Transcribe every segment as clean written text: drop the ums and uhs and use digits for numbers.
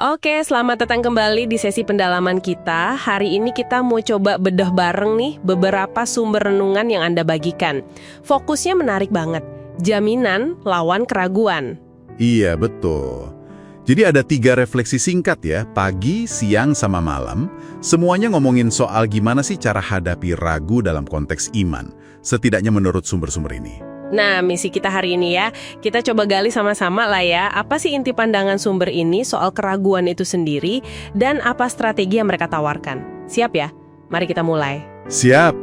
Oke, selamat datang kembali di sesi pendalaman kita. Hari ini kita mau coba bedah bareng nih beberapa sumber renungan yang Anda bagikan. Fokusnya menarik banget. Jaminan lawan keraguan. Iya, betul. Jadi ada 3 refleksi singkat ya, pagi, siang, sama malam. Semuanya ngomongin soal gimana sih cara hadapi ragu dalam konteks iman. Setidaknya menurut sumber-sumber ini. Nah, misi kita hari ini ya, kita coba gali sama-sama lah ya, apa sih inti pandangan sumber ini soal keraguan itu sendiri, dan apa strategi yang mereka tawarkan. Siap ya? Mari kita mulai. Siap.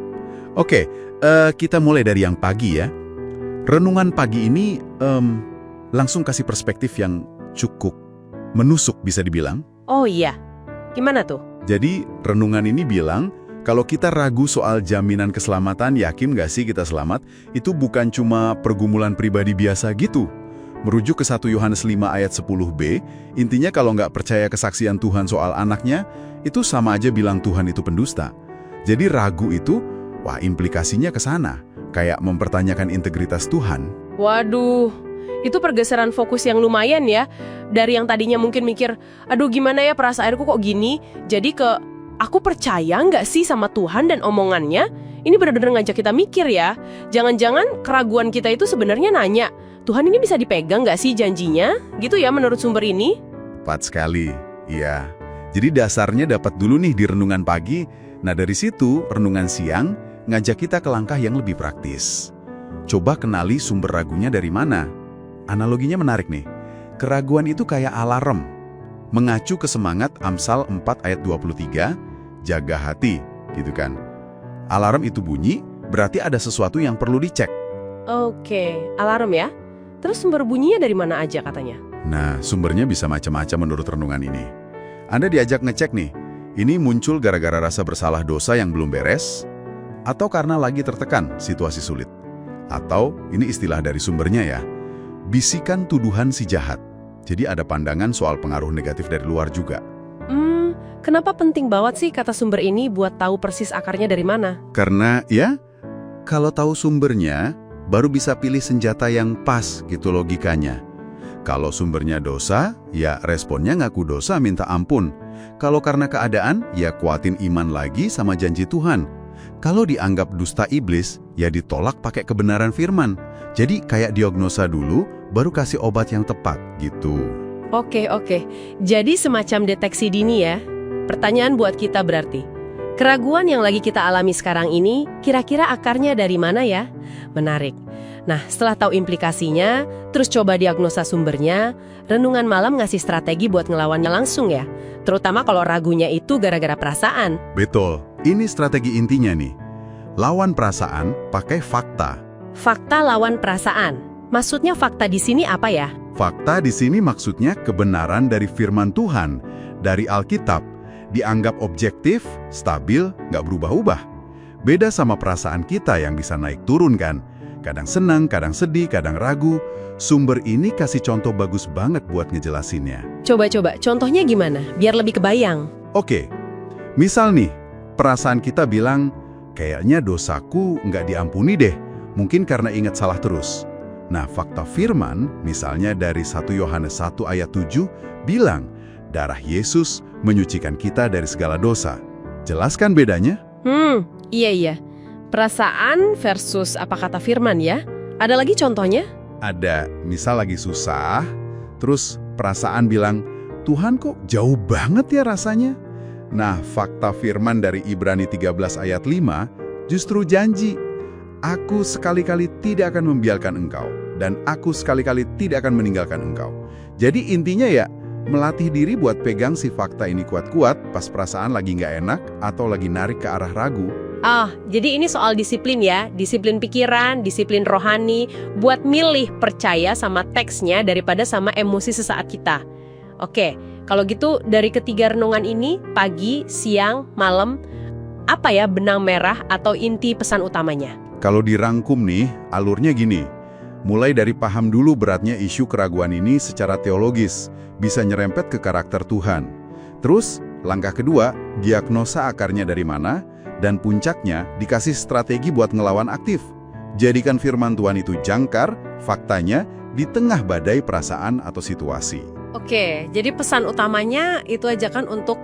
Oke, kita mulai dari yang pagi ya. Renungan pagi ini langsung kasih perspektif yang cukup menusuk bisa dibilang. Oh iya, gimana tuh? Jadi, renungan ini bilang, kalau kita ragu soal jaminan keselamatan, yakin nggak sih kita selamat, itu bukan cuma pergumulan pribadi biasa gitu. Merujuk ke 1 Yohanes 5 ayat 10b, intinya kalau nggak percaya kesaksian Tuhan soal anaknya, itu sama aja bilang Tuhan itu pendusta. Jadi ragu itu, wah implikasinya ke sana, kayak mempertanyakan integritas Tuhan. Waduh, itu pergeseran fokus yang lumayan ya. Dari yang tadinya mungkin mikir, aduh gimana ya perasaanku kok gini, jadi ke aku percaya nggak sih sama Tuhan dan omongannya? Ini benar-benar ngajak kita mikir ya. Jangan-jangan keraguan kita itu sebenarnya nanya, Tuhan ini bisa dipegang nggak sih janjinya? Gitu ya menurut sumber ini? Tepat sekali, iya. Jadi dasarnya dapat dulu nih di renungan pagi. Nah dari situ, renungan siang ngajak kita ke langkah yang lebih praktis. Coba kenali sumber ragunya dari mana. Analoginya menarik nih. Keraguan itu kayak alarm. Mengacu ke semangat Amsal 4 ayat 23, jaga hati, gitu kan. Alarm itu bunyi, berarti ada sesuatu yang perlu dicek. Oke, alarm ya. Terus sumber bunyinya dari mana aja katanya? Nah, sumbernya bisa macam-macam menurut renungan ini. Anda diajak ngecek nih, ini muncul gara-gara rasa bersalah dosa yang belum beres, atau karena lagi tertekan situasi sulit. Atau, ini istilah dari sumbernya ya, bisikan tuduhan si jahat. Jadi ada pandangan soal pengaruh negatif dari luar juga. Kenapa penting banget sih kata sumber ini buat tahu persis akarnya dari mana? Karena ya, kalau tahu sumbernya, baru bisa pilih senjata yang pas gitu logikanya. Kalau sumbernya dosa, ya responnya ngaku dosa minta ampun. Kalau karena keadaan, ya kuatin iman lagi sama janji Tuhan. Kalau dianggap dusta iblis, ya ditolak pakai kebenaran firman. Jadi kayak diagnosa dulu, baru kasih obat yang tepat gitu. Oke. Jadi semacam deteksi dini ya. Pertanyaan buat kita berarti, keraguan yang lagi kita alami sekarang ini, kira-kira akarnya dari mana ya? Menarik. Nah, setelah tahu implikasinya, terus coba diagnosa sumbernya, renungan malam ngasih strategi buat ngelawannya langsung ya. Terutama kalau ragunya itu gara-gara perasaan. Betul, ini strategi intinya nih. Lawan perasaan pakai fakta. Fakta lawan perasaan. Maksudnya fakta di sini apa ya? Fakta di sini maksudnya kebenaran dari firman Tuhan, dari Alkitab, dianggap objektif, stabil, nggak berubah-ubah. Beda sama perasaan kita yang bisa naik turun kan. Kadang senang, kadang sedih, kadang ragu. Sumber ini kasih contoh bagus banget buat ngejelasinnya. Coba, contohnya gimana? Biar lebih kebayang. Oke, misal nih, perasaan kita bilang, kayaknya dosaku nggak diampuni deh, mungkin karena ingat salah terus. Nah, fakta firman, misalnya dari 1 Yohanes 1 ayat 7, bilang, darah Yesus menyucikan kita dari segala dosa. Jelaskan bedanya? Iya. Perasaan versus apa kata firman ya? Ada lagi contohnya? Ada, misal lagi susah, terus perasaan bilang, Tuhan kok jauh banget ya rasanya? Nah, fakta firman dari Ibrani 13 ayat 5 justru janji, aku sekali-kali tidak akan membiarkan engkau, dan aku sekali-kali tidak akan meninggalkan engkau. Jadi intinya ya, melatih diri buat pegang si fakta ini kuat-kuat pas perasaan lagi nggak enak atau lagi narik ke arah ragu. Jadi ini soal disiplin ya, disiplin pikiran, disiplin rohani, buat milih percaya sama teksnya daripada sama emosi sesaat kita. Oke, kalau gitu dari ketiga renungan ini, pagi, siang, malam, apa ya benang merah atau inti pesan utamanya? Kalau dirangkum nih, alurnya gini. Mulai dari paham dulu beratnya isu keraguan ini secara teologis, bisa nyerempet ke karakter Tuhan. Terus, langkah kedua, diagnosa akarnya dari mana, dan puncaknya dikasih strategi buat ngelawan aktif. Jadikan firman Tuhan itu jangkar, faktanya, di tengah badai perasaan atau situasi. Oke, jadi pesan utamanya itu aja kan untuk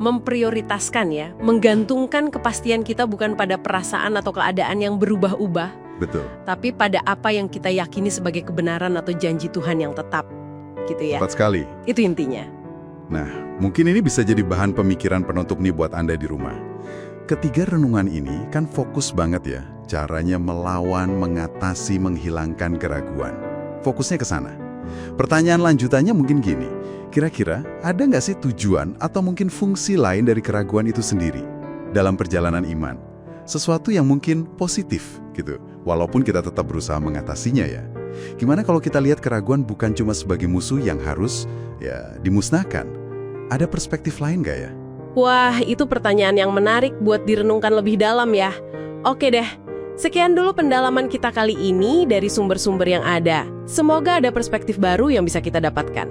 memprioritaskan ya, menggantungkan kepastian kita bukan pada perasaan atau keadaan yang berubah-ubah, Betul. tapi pada apa yang kita yakini sebagai kebenaran atau janji Tuhan yang tetap, gitu ya. Tepat sekali. Itu intinya. Nah, mungkin ini bisa jadi bahan pemikiran penutup nih buat Anda di rumah. Ketiga renungan ini kan fokus banget ya, caranya melawan, mengatasi, menghilangkan keraguan. Fokusnya ke sana. Pertanyaan lanjutannya mungkin gini, kira-kira ada nggak sih tujuan atau mungkin fungsi lain dari keraguan itu sendiri dalam perjalanan iman? Sesuatu yang mungkin positif gitu, walaupun kita tetap berusaha mengatasinya ya. Gimana kalau kita lihat keraguan bukan cuma sebagai musuh yang harus ya dimusnahkan? Ada perspektif lain nggak ya? Wah, itu pertanyaan yang menarik buat direnungkan lebih dalam ya. Oke deh, sekian dulu pendalaman kita kali ini dari sumber-sumber yang ada. Semoga ada perspektif baru yang bisa kita dapatkan.